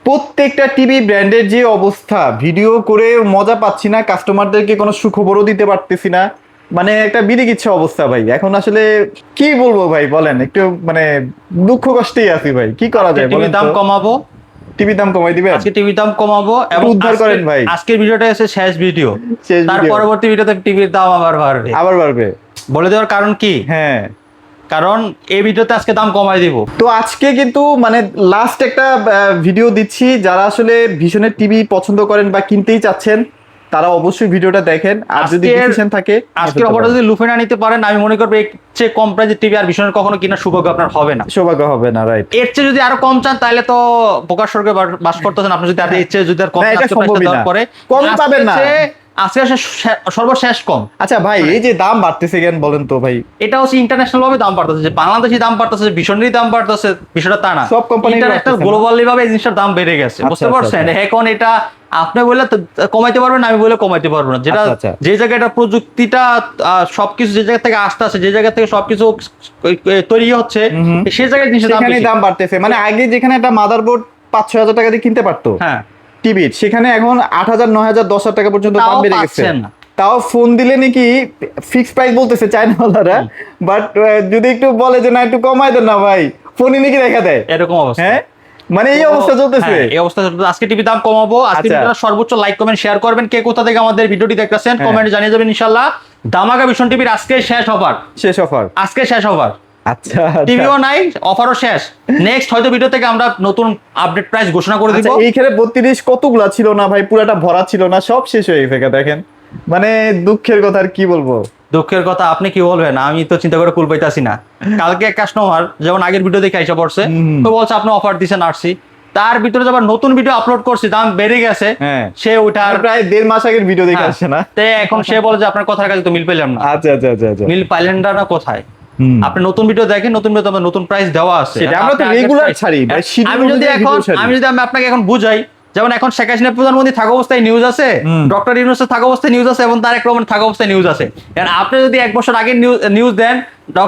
প্রত্যেকটা টিভি ব্র্যান্ডের যে অবস্থা, ভিডিও করে মজা পাচ্ছি না, কাস্টমারদেরকে কোনো সুখবরও দিতে পারতেছি না, মানে একটা বিদিকিচ্ছা অবস্থা ভাই। এখন আসলে কি বলবো ভাই, বলেন একটু, মানে দুঃখ কষ্টেই আছি ভাই, কি করা যায় বলেন। দাম কমাবো, টিভির দাম কমাই দিবেন? আজকে টিভির দাম কমাবো এবং উদ্ধার করেন ভাই। আজকের ভিডিওটা হচ্ছে শেষ ভিডিও, তার পরবর্তী ভিডিওতে টিভির দাম আবার বাড়বে। আবার বাড়বে? বলে দেওয়ার কারণ কি? হ্যাঁ, কারণ এই ভিডিওতে আজকে দাম কমাই দিব। তো আজকে কিন্তু মানে লাস্ট একটা ভিডিও দিচ্ছি, যারা আসলে ভীষণের টিভি পছন্দ করেন বা কিনতেই চাচ্ছেন তারা অবশ্যই ভিডিওটা দেখেন। আর যদি ডিসিশন থাকে, আজকের অফারটা যদি লুফে না নিতে পারেন, আমি মনে করব এর চেয়ে কম প্রাইসের টিভি আর ভীষণের কখনো কিনা সৌভাগ্য আপনার হবে না, সৌভাগ্য হবে না। রাইট, এর চেয়ে যদি আরো কম চান তাহলে তো বোকার স্বর্গে বাস করতেছেন আপনি। যদি এর চেয়ে যদি আর কম দেওয়ার পরে কম পাবেন না, আজকে সর্বশেষ কম। আচ্ছা ভাই, এই যে দাম বাড়তেছে কেন বলেন তো ভাই? এটা হচ্ছে ইন্টারন্যাশনাল ভাবে দাম বাড়তেছে, যে বাংলাদেশি দাম বাড়তেছে, ভীষণেরই দাম বাড়তেছে, বিষয়টা তা না, সব কোম্পানি ইন্টারন্যাশনাল গ্লোবালি ভাবে এই জিনিসটার দাম বেড়ে গেছে, বুঝতে পারছেন? এখন এটা আপনি বললে কমাইতে পারবেন, আমি বলে কমাইতে পারবো না। যেটা যে জায়গায় এটা প্রযুক্তিটা সবকিছু যে জায়গা থেকে আসতে আছে, যে জায়গা থেকে সবকিছু তৈরি হচ্ছে, সেই জায়গায় জিনিসের দাম বাড়তেছে। মানে আগে যেখানে একটা মাদারবোর্ড 5-6 হাজার টাকা দিয়ে কিনতে পারতো হ্যাঁ টিভির, সেখানে এখন 8,000, 9,000, 10,000 টাকা পর্যন্ত দাম বেড়ে গেছে। তাও ফোন দিলে নাকি ফিক্স প্রাইস বলতেছে চায়নাওয়ালারা, বাট যদি একটু বলে যে না একটু কমাই দেন না ভাই, ফোনই নাকি রেখা দেয়, এরকম অবস্থা। হ্যাঁ, মানে এই অবস্থা চলতেছে। এই অবস্থা চলতেছে। আজকে টিভি দাম কমাবো, আজকে ভিডিওটা সর্বোচ্চ লাইক কমেন্ট শেয়ার করবেন। কে কোথা থেকে আমাদের ভিডিওটি দেখতেছেন কমেন্টে জানিয়ে যাবেন ইনশাআল্লাহ। দামাকা ভীষণ টিভির আজকে শেষ অফার, আজকে শেষ অফার। আচ্ছা, টিভিও নাই, অফারও শেষ। নেক্সট হয়তো ভিডিও থেকে আমরা নতুন আপডেট প্রাইস ঘোষণা করে দিব। এইখানে 32 কতগুলা ছিল না ভাই, পুরাটা ভরা ছিল না, সব শেষ হয়ে গেছে দেখেন। মানে দুঃখের কথা, আর কি বলবো। দুঃখের কথা আপনি কি বলবেন, আমি তো চিন্তা করে কুল পাইতাছি না। কালকে এক কাস্টমার যেমন আগের ভিডিও দেখে আইসা পড়ছে, তো বলছে আপনি অফার দিছেন আসছি, তার ভিতরে যখন নতুন ভিডিও আপলোড করছি দাম বেড়ে গেছে, সে ওইটার প্রায় 1.5 মাস আগের ভিডিও দেখে আসছে না, তে এখন সে বলে যে আপনার কথার কাছে তো মিল পেলাম না। আচ্ছা আচ্ছা আচ্ছা, মিল পাইলেন না কোথায়? আপনি নতুন ভিডিও দেখেন, নতুন ভিডিও আমাদের নতুন প্রাইস দেওয়া আছে, সেটা আমরা তো রেগুলার ছাড়ি ভাই। আমি যদি আপনাকে এখন বুঝাই, যেমন এখন শেখ হাসিনা প্রধানমন্ত্রী থাকা অবস্থায় নিউজ আছে, ডক্টর ইউনূসের থাকা অবস্থায় নিউজ আছে, এবং তারেক রহমান থাকা অবস্থায় নিউজ আছে। আপনি যদি 1 বছর আগে নিউজ দেন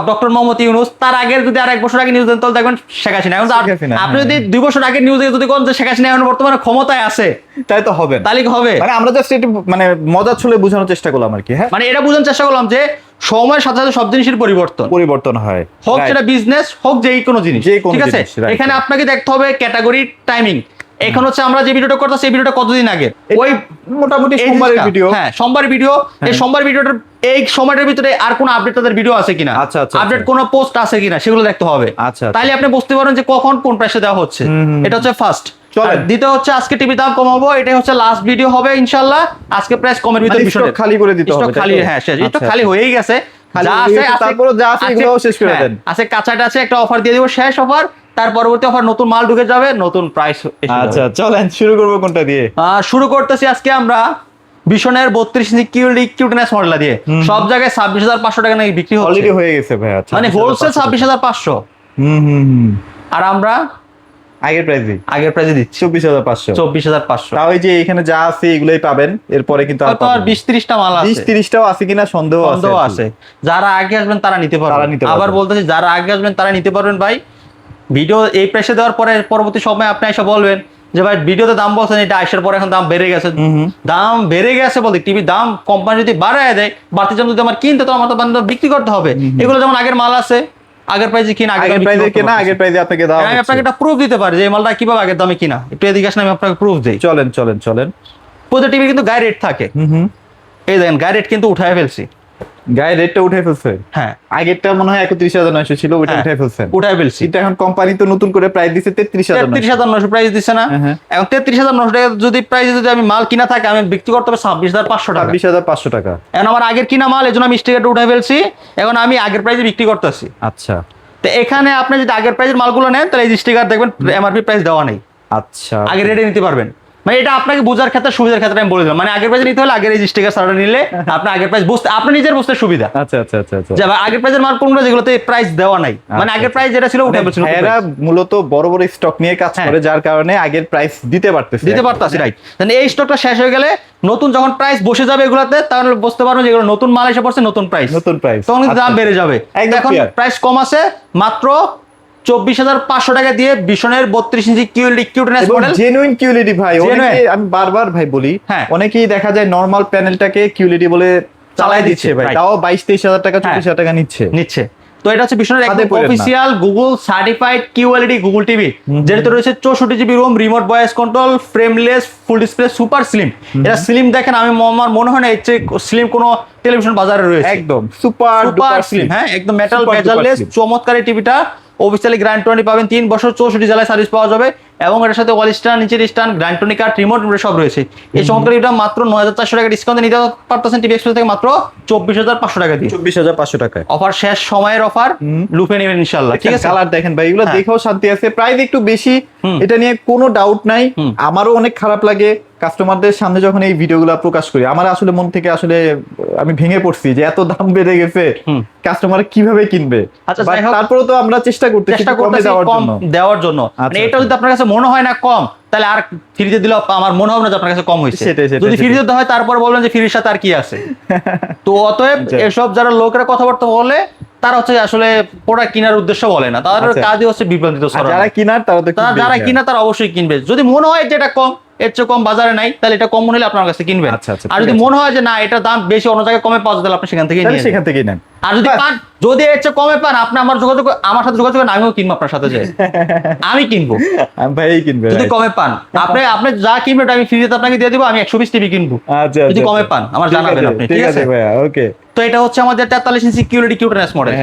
ডক্টর মোহাম্মদ ইউনূস, তার আগের যদি আর 1 বছর আগে নিউজ দেন তাহলে দেখবেন শেখ হাসিনা। এখন আপনি যদি 2 বছর আগে নিউজ যদি কোন যে শেখ হাসিনা এখন বর্তমানে ক্ষমতায় আছে, তাই তো হবে, তাহলে হবে। মানে আমরা জাস্ট একটু মানে মজার ছলে বোঝানোর চেষ্টা করলাম আর কি। হ্যাঁ, মানে এটা বোঝানোর চেষ্টা করলাম যে সময়ের সাথে সাথে সব জিনিসের পরিবর্তন হয়, হোক সেটা বিজনেস হোক যে কোনো জিনিস, ঠিক আছে? এখানে আপনাকে দেখতে হবে ক্যাটাগরি টাইমিং। এখন হচ্ছে আমরা যে ভিডিওটা করতেছি এই ভিডিওটা কতদিন আগে, ওই মোটামুটি সোমবারের ভিডিও, হ্যাঁ সোমবারের ভিডিও। এই সোমবার ভিডিওটার এই সময়টার ভিতরে আর কোন আপডেট তাদের ভিডিও আছে কিনা, আপডেট কোন পোস্ট আছে কিনা সেগুলো দেখতে হবে। তাইলে আপনি বুঝতে পারেন যে কখন কোন প্রাইসে দেওয়া হচ্ছে। এটা হচ্ছে ফার্স্ট। দ্বিতীয় হচ্ছে আজকে টিভি দাম কমাবো, এটা হচ্ছে লাস্ট ভিডিও হবে ইনশাআল্লাহ। আজকে প্রাইস কমের ভিতরে বিষয়টা খালি করে দিতে হবে, খালি, হ্যাঁ শেষ, এটা খালি হয়েই গেছে, যা আছে তারপরে যা আছে এগুলো শেষ করে দেন। আছে কাঁচাটা আছে, একটা অফার দিয়ে দিব, শেষ অফার। তার পরবর্তী অফার নতুন মাল ঢুকে যাবে, নতুন প্রাইস। আচ্ছা চলেন শুরু করব কোনটা দিয়ে? শুরু করতেছি আজকে আমরা ভীষণের 32 ইঞ্চি কিউটনেস মডেল দিয়ে। সব জায়গায় 26,500 টাকা নাকি বিক্রি হচ্ছে, অলরেডি হয়ে গেছে ভাই। আচ্ছা, মানে হোলসেল 26,500। আর আমরা আগের প্রাইসে দিচ্ছি 24,500। তাও এই যে এখানে যা আছে এগুলাই পাবেন, এরপরে কিন্তু আর 20-30টা মাল আছে, 20-30টাও আছে কিনা সন্দেহ আছে। যারা আগে আসবেন তারা নিতে পারবেন। আবার বলতেছি যারা আগে আসবেন তারা নিতে পারবেন ভাই। ভিডিও এই প্রাইসে দেওয়ার পরে পরবর্তী সময় আপনি এসে বলবেন যে ভাই ভিডিওতে দাম বলছেন, এটা আসার পরে এখন দাম বেড়ে গেছে। দাম বেড়ে গেছে বলতে টিভির দাম কোম্পানি যদি বাড়ায় দেয়, বাড়তি দাম যদি আমার কিনতে, তো আমার তো বিক্রি করতে হবে। এগুলো যেমন আগের মাল আছে, আগের প্রাইসে কিনা, আগের প্রাইসে কেনা, আগের প্রাইসে আপনাকে দাও। আমি আপনাকে একটা প্রুফ দিতে পারি যে এই মালটা কিভাবে আগের দামে কিনা। একটু এদিকে আসেন, আমি আপনাকে প্রুফ দেই। চলেন প্রতি টিভি কিন্তু গায়ে রেট থাকে। এই দেখেন গায়ে রেট কিন্তু উঠায় ফেলছি, গায়ে রেটটা উঠে ফেলছে। হ্যাঁ, আগেরটা মনে হয় 31,900 ছিল, ওটা উঠে ফেলছি। এটা এখন কোম্পানি তো নতুন করে প্রাইস দিছে 33,900 প্রাইস দিছে না? এখন 33,900 টাকা যদি প্রাইসে যদি আমি মাল কিনা থাকে, আমি বিক্রি করতে হবে 26,500 টাকা। 26,500 টাকা। এখন আমার আগের কিনা মাল, এজন্য আমি স্টিকারটা উঠে ফেলছি। এখন আমি আগের প্রাইসে বিক্রি করতেছি। আচ্ছা, তো এখানে আপনি যদি আগের প্রাইসের মালগুলো নেন, তাহলে এই স্টিকার দেখবেন এমআরপি প্রাইস দেওয়া নেই। আচ্ছা, আগের রেটে নিতে পারবেন। মানে এটা আপনাকে বোঝার ক্ষেত্রে, সুবিধার ক্ষেত্রে আমি বলে দিলাম। মানে আগের প্রাইসে নিতে হলে আগের এই স্টিকার সারাটা নিলে আপনি আগের প্রাইস বুঝতে, আপনি নিজের বুঝতে সুবিধা। আচ্ছা আচ্ছা আচ্ছা আচ্ছা, যে আগের প্রাইসের মাল কোনগুলো যেগুলোতে প্রাইস দেওয়া নাই, মানে আগের প্রাইস যেটা ছিল উঠে ফেলছিল। এরা মূলত বড় বড় স্টক নিয়ে কাজ করে, যার কারণে আগের প্রাইস দিতে পারতেছে, রাইট। তাহলে এই স্টকটা শেষ হয়ে গেলে নতুন যখন প্রাইস বসে যাবে এগুলাতে, তাহলে বুঝতে পারবেন যে এগুলো নতুন মাল এসে পড়ছে, নতুন প্রাইস, তখন দাম বেড়ে যাবে। এখন প্রাইস কম আছে মাত্র 24,500 টাকা দিয়ে বিশনের 32 ইঞ্চি কিউএলডি কিউটেনেস মডেল, জেনুইন কিউএলইডি ভাই। আমি বারবার ভাই বলি, অনেকেই দেখা যায় নরমাল প্যানেলটাকে কিউএলইডি বলে চালাই দিচ্ছে ভাই, তাও 22-23 হাজার টাকা 34 টাকা নিচ্ছে। তো এটা হচ্ছে বিশনের একদম official Google certified QLED Google TV, যেটাতে রয়েছে 64 GB ROM, remote voice control, frameless, full display, super slim. এটা স্লিম দেখেন, আমার মনে হয় না এর চেয়ে স্লিম কোনো টেলিভিশন বাজারে রয়েছে। একদম সুপার স্লিম, হ্যাঁ একদম মেটাল বেজারলেস চমৎকার এই টিভিটা। অফিসিয়ালি গ্যারান্টি পাবেন 3 বছর, 64 জেলায় সার্ভিস পাওয়া যাবে, এবং এটার সাথে ওয়াল স্ট্যান্ড, নিচের স্ট্যান্ড, গ্যারান্টি কার্ড, রিমোট সব রয়েছে। এই চমৎকার টিভিটা মাত্র 9,400 টাকা ডিসকাউন্টে নিতে পারতেছেন টিভি এক্সপ্রেস থেকে, মাত্র 24,500 টাকা দিয়ে। 24,500 টাকায় অফার শেষ সময়ের অফার, লুফে নেবেন ইনশাআল্লাহ। ঠিক আছে, কালার দেখেন ভাই, এগুলো দেখেও শান্তি আছে, প্রাইস একটু বেশি, এটা নিয়ে কোনো ডাউট নাই। আমারও অনেক খারাপ লাগে কাস্টমারদের সামনে যখন এই ভিডিওগুলো প্রকাশ করি, আমার আসলে মন থেকে আসলে আমি ভেঙে পড়ছি যে এত দাম বেড়ে গেছে, কাস্টমার কিভাবে কিনবে। তারপরেও তো আমরা চেষ্টা করতেছি কম দেওয়ার জন্য। মানে এটা যদি আপনার কাছে মনে হয় না কম, তাহলে আর ফ্রিতে দিলে আমার মনে হবে না যে আপনার কাছে কম হয়েছে। যদি ফ্রিতে দিতে হয় তারপর বলবেন যে ফ্রির সাথে আর কি আছে। তো অতএব এসব যারা লোকেরা কথাবার্তা বলে, তারা হচ্ছে আসলে প্রোডাক্ট কেনার উদ্দেশ্য বলে না, তাদের কাজই হচ্ছে বিভ্রান্তিত ছড়ানো। যারা কিনার তারা অবশ্যই কিনবে। যদি মনে হয় যে এটা কম, এর চেয়ে কম বাজারে নাই, তাহলে এটা কম মনে হলে আপনার কাছে কিনবেন। আর যদি মনে হয় যে না এটা দাম বেশি, অন্য জায়গায় কমে পাওয়া যায়, আপনি সেখান থেকে নেন। আর যদি এর চেয়ে কমে পান, আপনি আমার সাথে যোগাযোগ করেন, আমিও কিনবো আপনার সাথে, আমি কিনবো, ভাই কিনবে। যদি কমে পান, আপনি যা কিনবেন আমি ফ্রিতে আপনাকে দিয়ে দিব, আমি 120 টিভি কিনবো। যদি কমে পান আমার জানাবেন আপনি, ঠিক আছে ভাইয়া? ওকে। তো এটা হচ্ছে আমাদের 43 ইঞ্চি কিউএলইডি কিউটেনেস মডেল।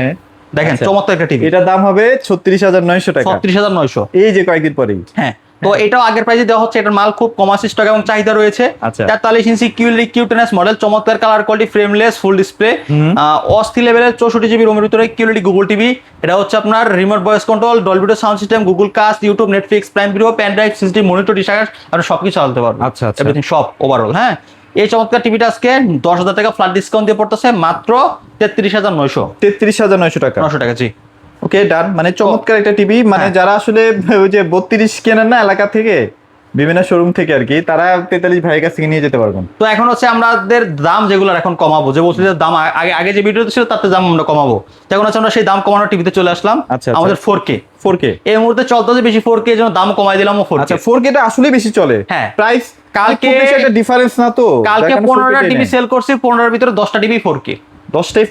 দেখেন চমৎকার একটা টিভি। এটার দাম হবে 36,900 টাকা। 36,900 এই যে কয়েকদিন পরেই। হ্যাঁ, তো এটাও আগের প্রাইসে দেওয়া হচ্ছে। এটার মাল খুব কম স্টক এবং চাহিদা রয়েছে। 43 ইঞ্চি কিউএলইডি কিউটেনেস মডেল, চমৎকার colour quality, frameless, full display, অস্থির লেভেলের 64 জিবি রোমের ভিতরে কিউএলইডি গুগল টিভি। এটা হচ্ছে আপনার remote voice control, Dolby video sound system, Google cast, YouTube, Netflix, prime video, pen drive, CCTV, monitor, ডিশার, আর সবকিছু চালাতে পারবেন। এভরিথিং সব ওভারঅল। হ্যাঁ, এই চমৎকার টিভিটা আজকে 10,000 টাকা ফ্ল্যাট ডিসকাউন্ট দিয়ে পড়তেছে মাত্র 33,900। 33,900 টাকা। 900 টাকা, জি। ওকে, ডান। মানে চমৎকার একটা টিভি, মানে যারা আসলে ওই যে 32 কেনেন না এলাকা থেকে, বিভিন্ন শোরুম থেকে আর কি, তারা 43 ভাইয়ের কাছ থেকে নিয়ে যেতে পারবেন। তো এখন হচ্ছে আমাদের দাম যেগুলো এখন কমাবো, যে বলছি যে দাম আগে যে ভিডিওতে ছিল তাতে দাম আমরা কমাবো, এখন হচ্ছে আমরা সেই দাম কমানোর টিভিতে চলে আসলাম। আমাদের 4K এই মুহূর্তে চলতেছে বেশি 4K, এর জন্য দাম কমাই দিলাম 4K। আচ্ছা, 4K টা আসলে বেশি চলে। হ্যাঁ, প্রাইস কালকে একটা ডিফারেন্স না তো, কালকে 15টা টিভি সেল করছি, 15টার ভিতরে 10টা টিভি 4K। 10টাই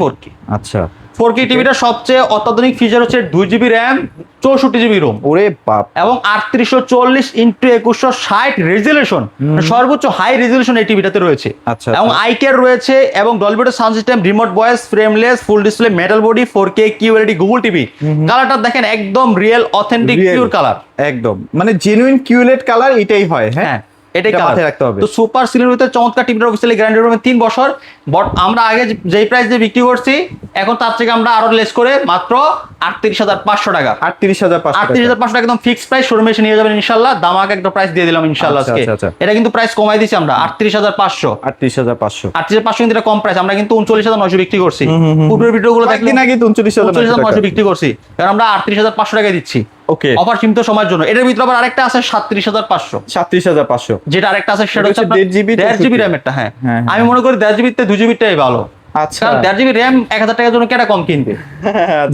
4K। আচ্ছা, 4K টিভিটা সবচেয়ে অত্যাধুনিক ফিচার হচ্ছে 2 জিবি র্যাম, 64 জিবি রোম, ওরে বাপ, এবং 3840x2160 রেজুলেশন, সর্বোচ্চ হাই রেজুলেশন এই টিভিটাতে রয়েছে। আচ্ছা, এবং আইকেয়ার রয়েছে, এবং Dolby video sound system, remote voice, frameless, full display, metal body, 4K QLED Google TV. কালারটা দেখেন একদম রিয়েল অথেন্টিক পিওর কালার, একদম মানে জেনুইন কিউএলইডি কালার এটাই হয়। হ্যাঁ, এটাই মাথায় রাখতে হবে। তো সুপার স্লিমের ভিতরে চমৎকার টিভিটার অফিসিয়ালি গ্যারান্টি রয়েছে 3 বছর। বাট আমরা আগে যেই প্রাইস দিয়ে বিক্রি করছি, এখন তার থেকে আমরা আরো লেস করে মাত্র 38,500 টাকা। 38,500 টাকা একদম ফিক্সড প্রাইস, শোরুমে এসে নিয়ে যাবেন ইনশাআল্লাহ। দামাকে একটা প্রাইস দিয়ে দিলাম ইনশাআল্লাহ আজকে। এটা কিন্তু প্রাইস কমাই দিয়েছি আমরা 38,500। 38,500 কিন্তু এটা কম প্রাইস, আমরা কিন্তু 39,900 বিক্রি করছি। পূর্বের ভিডিওগুলো দেখলে নাকি 39,900 বিক্রি করছি, কারণ আমরা 38,500 টাকা দিচ্ছি। ওকে, অফার সীমিত সময়ের জন্য। এটার ভিতরে আবার আরেকটা আছে 37,500। যেটা আরেকটা আছে সেটা হচ্ছে 1.5 জিবি র্যামেরটা। হ্যাঁ, আমি মনে করি 1.5 জিবিতে 2 জিবিটাই ভালো। আচ্ছা, 1.5 জিবি র্যাম 1000 টাকার জন্য কেটা কম কিনবে?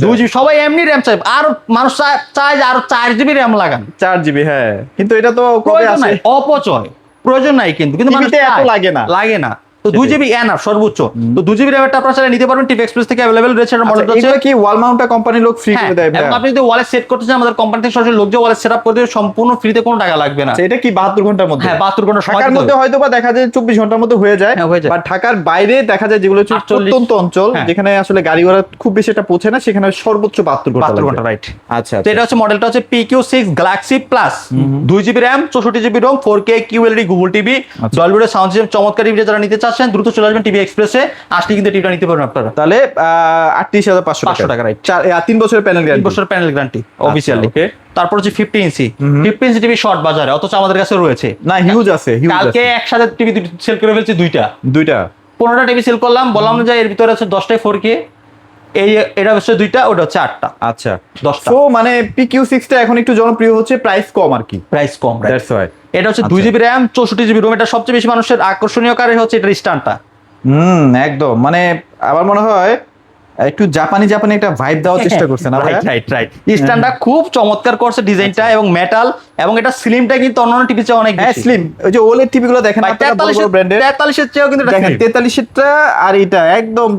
2 জিবি সবাই এমনি র্যাম চায়, আর মানুষ চায় যে আরো 4 জিবি র্যাম লাগান। 4 জিবি, হ্যাঁ, কিন্তু এটা তো কবে আসে? অপচয়, প্রয়োজন নাই, কিন্তু মানুষ এত লাগে না। তো 2 জিবি এনাফ সর্বোচ্চ। তো 2 জিবি র্যামটা আপনারা চাইলে নিতে পারবেন, টিভি এক্সপ্রেস থেকে अवेलेबल রয়েছে। এর মডেলটা হচ্ছে কি ওয়াল মাউন্টটা কোম্পানি লোক ফ্রি করে দেয়। এবং আপনি যদি ওয়ালে সেট করতে চান, আমাদের কোম্পানি থেকে সরাসরি লোক যে ওয়ালে সেটআপ করে দেবে, সম্পূর্ণ ফ্রিতে, কোনো টাকা লাগবে না। এটা কি 72 ঘন্টার মধ্যে? হ্যাঁ, 72 ঘন্টার সময় মধ্যে হয়তো বা দেখা যায় 24 ঘন্টার মধ্যে হয়ে যায়। বাট ঢাকার বাইরে দেখা যায় যেগুলো প্রত্যন্ত অঞ্চল, যেখানে আসলে গাড়ি ঘোড়া খুব বেশি একটা পৌঁছে না, সেখানে সর্বোচ্চ 72 ঘন্টা। রাইট। আচ্ছা, তো এটা হচ্ছে মডেলটা হচ্ছে PQ6 galaxy plus, 2 GB RAM, 64 GB ROM, 4K QLED Google TV, Dolby video sound system, চমৎকার টিভি। যারা নিতে চাচ্ছেন দ্রুত চলে আসবেন টিভি এক্সপ্রেসে, আসলে কিন্তু টিভিটা নিতে পারবেন আপনারা। তাহলে 38,500 টাকা। রাইট। 3 বছরের প্যানেল গ্যারান্টি, 3 বছরের প্যানেল গ্যারান্টি অফিশিয়ালি। ওকে, তারপর হচ্ছে 50 ইঞ্চি টিভি শর্ট বাজারে, অথচ আমাদের কাছে রয়েছে না, হিউজ আছে। কালকে একসাথে টিভি সেল করে ফেলছি, দুইটা 15টা টিভি সেল করলাম, বললাম যে এর ভিতরে আছে 10টাই 4K, এটা হচ্ছে 2টা, ওটা হচ্ছে 8টা। আচ্ছা, 10টা। তো মানে PQ6 টা এখন একটু জনপ্রিয় হচ্ছে, প্রাইস কম আর কি, প্রাইস কম। That's why. এটা হচ্ছে 2 জিবি র্যাম, 64 জিবি রোম। এটা সবচেয়ে বেশি মানুষের আকর্ষণীয় কারণ হচ্ছে এটার স্ট্যান্ডটা। একদম, মানে আমার মনে হয় একটু জাপানি একটা ভাইব দেওয়ার চেষ্টা করছেন না ভাইয়া? রাইট স্ট্যান্ডটা খুব চমৎকার করছে ডিজাইনটা এবং মেটাল, এবং এটা স্লিমটা কিন্তু অন্যান্য টিভি চেয়ে অনেক হ্যাঁ বেশি। স্লিম, ওই যে ওলেড টিভি গুলো দেখেন আপনারা বড় বড় ব্র্যান্ডের, 43 এর চেয়েও কিন্তু এটা দেখেন slim। 43 টা আর এটা একদম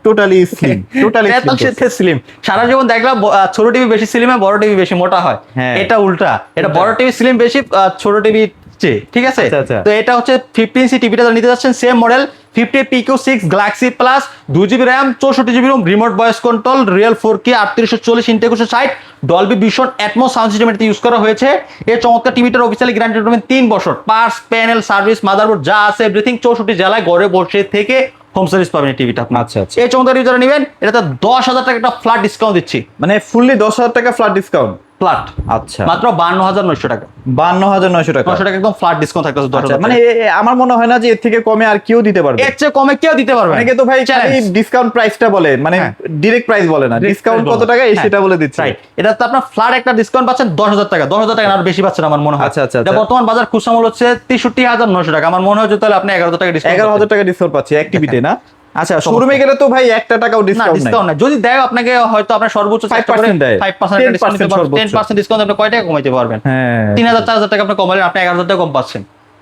টোটালি স্লিম, টোটালি 43 এর স্লিম। সারা জীবন দেখলাম ছোট টিভি বেশি স্লিম হয়, বড় টিভি বেশি মোটা হয়। হ্যাঁ। এটা উল্টা, এটা বড় টিভি স্লিম বেশি, ছোট টিভি চেয়ে, ঠিক আছে? আচ্ছা, আচ্ছা। তো এটা হচ্ছে 50 ইঞ্চি টিভিটা নিতে যাচ্ছেন, same model 50 PQ6 galaxy plus, 2GB RAM, 64GB ROM, remote voice control, real 4K 3840 ইনটেক 160, Dolby vision Atmos sound system এটাতে ইউজ করা হয়েছে। এই চমৎকার টিভিটার অফিসিয়ালি গ্যারান্টি পাবেন 3 বছর। পার্টস, প্যানেল, সার্ভিস, মাদারবোর্ড যা আছে এভরিথিং 64 জেলায় ঘরে বসে থেকে হোম সার্ভিস পাবেন এই টিভিটা আপনি। আচ্ছা, আচ্ছা। এই চমৎকার টিভি যারা নেবেন এটাতে 10,000 টাকা একটা ফ্ল্যাট ডিসকাউন্ট দিচ্ছি। মানে ফুললি 10,000 টাকা ফ্ল্যাট ডিসকাউন্ট। ফ্ল্যাট আচ্ছা, মাত্র 52,900 টাকা। 52,900 টাকা। 900 টাকা একদম ফ্ল্যাট ডিসকাউন্ট থাকতেছে। আচ্ছা, মানে আমার মনে হয় না যে এর থেকে কমে আর কেউ দিতে পারবে। এর চেয়ে কমে কেউ দিতে পারবে না। অনেকে তো ভাই খালি ডিসকাউন্ট প্রাইসটা বলে, মানে হ্যাঁ। ডাইরেক্ট প্রাইস বলে না, ডিসকাউন্ট কত টাকা এই সেটা বলে দিচ্ছে। রাইট, এটা তো আপনার ফ্ল্যাট একটা ডিসকাউন্ট পাচ্ছেন 10,000 টাকা। 10,000 টাকা আর বেশি পাচ্ছেন আমার মনে হয়। আচ্ছা, আচ্ছা, এটা আচ্ছা। বর্তমান বাজার খুচরা মূল্য হচ্ছে 63,900 টাকা। আমার মনে হয় যে তাহলে আপনি 11,000 টাকা ডিসকাউন্ট 11,000 টাকা ডিসকাউন্ট পাচ্ছি এক টিভিতে না? আচ্ছা, শোরুমে গেলে তো ভাই 1 টাকাও না ডিসকাউন্ট নাই। ডিসকাউন্ট না, যদি দেয় আপনাকে হয়তো আপনার সর্বোচ্চ 5% দেয়। 5% ডিসকাউন্ট দিতে পারবেন। সর্বোচ্চ। 10% ডিসকাউন্ট আপনি কয় টাকা কমাইতে পারবেন? হ্যাঁ, 3,000 4,000 টাকা আপনি কমালেন, আপনি 11,000 টাকা কম পাচ্ছেন।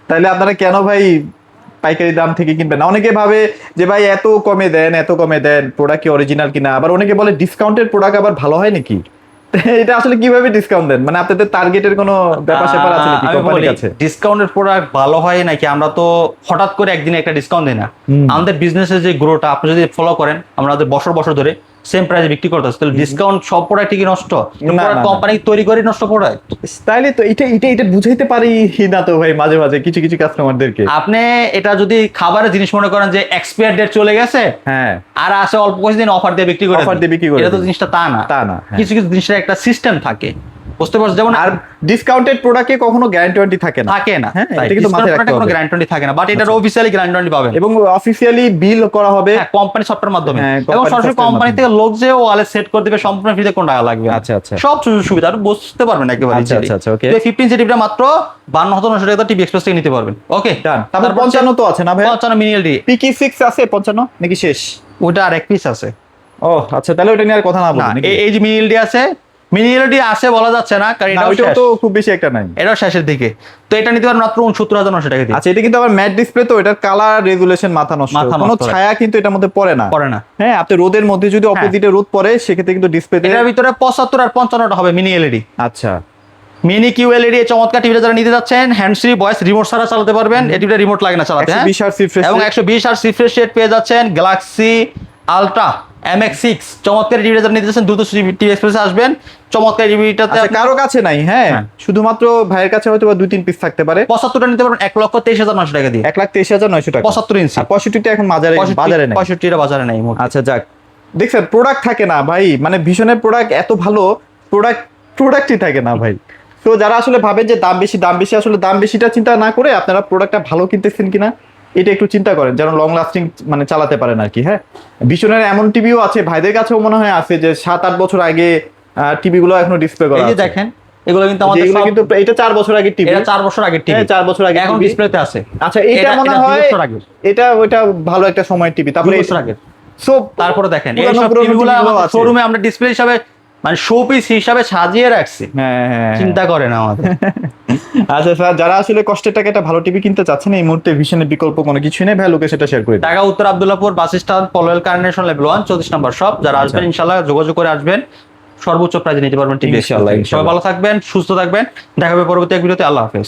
তাহলে আপনারা কেন ভাই পাইকারি দাম থেকে কিনবেন না? অনেকে ভাবে যে ভাই এত কমে দেন প্রোডাক্ট কি অরিজিনাল কিনা, আবার অনেকে বলে ডিসকাউন্টেড প্রোডাক্ট আবার ভালো হয় নাকি? এটা আসলে কিভাবে ডিসকাউন্ট দেন? মানে আপনাদের টার্গেটের কোনো ব্যাপার স্যাপার আছে নাকি কোম্পানির কাছে? ডিসকাউন্টের প্রোডাক্ট ভালো হয় নাকি, আমরা তো হঠাৎ করে একদিনে একটা ডিসকাউন্ট দিই না। আমাদের বিজনেসের যে গ্রোটা আপনি যদি ফলো করেন, আমাদের বছর ধরে সেম প্রাইসে বিক্রি করতেছে, তাহলে ডিসকাউন্ট সব প্রোডাক্ট কি নষ্ট? না, না। কোম্পানি তৈরি করে নষ্ট প্রোডাক্ট। তাইলে তো এটা বুঝাইতে পারি না তো ভাই মাঝে মাঝে কিছু কাস্টমারদেরকে। আপনি এটা যদি খাবারের জিনিস মনে করেন যে এক্সপায়ার ডেট চলে গেছে, হ্যাঁ, আর আছে অল্প কিছুদিন অফার দিয়ে বিক্রি করে Offer দিয়ে বিক্রি করে এটা তো দিন। জিনিসটা তা না। হ্যাঁ। কিছু জিনিসের একটা সিস্টেম থাকে, বুঝতে পারছো? যেমন আর ডিসকাউন্টেড প্রোডাক্টে কখনো গ্যারান্টি থাকে না। থাকে না, হ্যাঁ, এটা কিন্তু মাথায় রাখতে কোনো হবে। গ্যারান্টি থাকে না, বাট এটার অফিসিয়ালি গ্যারান্টি পাবেন এবং অফিসিয়ালি বিল করা হবে। হ্যাঁ, কোম্পানি সফটওয়্যার মাধ্যমে, হ্যাঁ, এবং company সরাসরি software কোম্পানি মাধ্যমে। থেকে লোক যে ওয়ালে সেট করে দিবে সম্পূর্ণ ফ্রিতে, কোন টাকা লাগবে? আচ্ছা, আচ্ছা। সব সুযোগ সুবিধা আর বুঝতে পারবেন একেবারে। আচ্ছা, আচ্ছা, আচ্ছা, okay। 15 টিভিটা মাত্র 52,900 টাকা টিভি এক্সপ্রেস থেকে নিতে পারবেন। ওকে, ডান। তারপর 55 তো আছে না ভাই? 55 মিনি এলডি, PQ6 আছে 55 নাকি শেষ? ওটা আর এক পিস আছে। ও আচ্ছা, তাহলে ওটা নিয়ে আর কথা না না, বলি নাকি? এই যে মিনি এলডি আছে, মিনি এলডি আছে বলা যাচ্ছে না, কারণ না, এটাও ওইটাও শেষ। তো খুব বেশি একটা নাই। এটাও শেষের দিকে। তো এটা নিতে পারবেন মাত্র 69,900 টাকা দিয়ে। আচ্ছা, এটা কিন্তু আবার ম্যাট ডিসপ্লে, তো এটার কালার রেজুলেশন মাথা নষ্ট, মাথা কোনো নষ্ট হয়। ছায়া কিন্তু এটার মধ্যে পড়ে না। পড়ে না। হ্যাঁ, আপনি রোদের মধ্যে যদি অপোজিটে রোদ পড়ে সেক্ষেত্রে কিন্তু ডিসপ্লেতে। এটার ভিতরে 75 আর 55টা হবে মিনি এলইডি। আচ্ছা, মিনি কিউ এলইডি চমৎকার টিভিটা যারা নিতে যাচ্ছেন, হ্যান্ড ফ্রি ভয়েস রিমোট ছাড়া চালাতে পারবেন। এই টিভিটা রিমোট লাগে না চালাতে, হ্যাঁ। 120 Hz refresh এবং rate। 120 আর রিফ্রেশ রেট পেয়ে যাচ্ছেন। গ্যালাক্সি আলট্রা MX6 চমৎকার টিভিটা যারা নিতে যাচ্ছেন দ্রুত টিভি এক্সপ্রেসে আসবেন। চমৎকার টিভিটাতে আচ্ছা, কারো কাছে নাই, হ্যাঁ, হ্যাঁ। শুধুমাত্র ভাইয়ের কাছে হয়তো বা 2-3 পিস থাকতে পারে। 75টা নিতে পারবেন 1,23,900 টাকা দিয়ে। 1,23,900 টাকা 75 ইঞ্চি। আর 65টা এখন বাজারে নেই। 65টা বাজারে নাই মোট। আচ্ছা, যাক, দেখছেন প্রোডাক্ট থাকে না ভাই, মানে ভীষণের প্রোডাক্ট এত ভালো, প্রোডাক্টই থাকে না ভাই। তো যারা আসলে ভাবেন যে দাম বেশি, আসলে দাম বেশিটা চিন্তা না করে আপনারা প্রোডাক্টটা ভালো কিনতেছেন কিনা এটা একটু চিন্তা করেন, যেন লং লাস্টিং মানে চালাতে পারেন আর কি। হ্যাঁ, ভীষণের এমন টিভিও আছে, ভাইদের কাছেও মনে হয় আছে যে 7-8 বছর আগে টিভি গুলো এখনো ডিসপ্লে করা এই যে আছে। দেখেন, এগুলো কিন্তু আমাদের যেগুলো সব- কিন্তু এটা 4 বছর আগের টিভি। এটা 4 বছর আগের টিভি। হ্যাঁ, 4 বছর আগের এখন TV। ডিসপ্লেতে আছে। আচ্ছা, এটা মনে এটা 2 হয় বছর আগের। এটা ওইটা ভালো একটা সময়ের টিভি। 2 তারপরে বছর আগের। সো তারপরে দেখেন এই পুরানো সব পুরানো টিভিগুলো টিভিগুলো আমাদের আছে। শোরুমে আমরা ডিসপ্লে হিসাবে মানে শোপিস হিসাবে সাজিয়ে রাখছি। হ্যাঁ, চিন্তা করেন আমাদের। আচ্ছা স্যার, যারা আসলে কষ্টের টাকা একটা ভালো টিভি কিনতে চাচ্ছেন এই মুহূর্তে ভীষণের বিকল্প কোনো কিছু নেই ভাই, লোকে সেটা শেয়ার করে দিন। ঢাকা উত্তর Abdullahpur bus stand Polwel carnation level 1 34 নম্বর শপ। যারা আসবেন ইনশাআল্লাহ যোগাযোগ করে আসবেন, সর্বোচ্চ প্রাইজে নিতে পারবেন টিভি। ইনশাআল্লাহ, সবাই ভালো থাকবেন, সুস্থ থাকবেন, দেখা হবে পরবর্তী এক ভিডিওতে। আল্লাহ হাফেজ।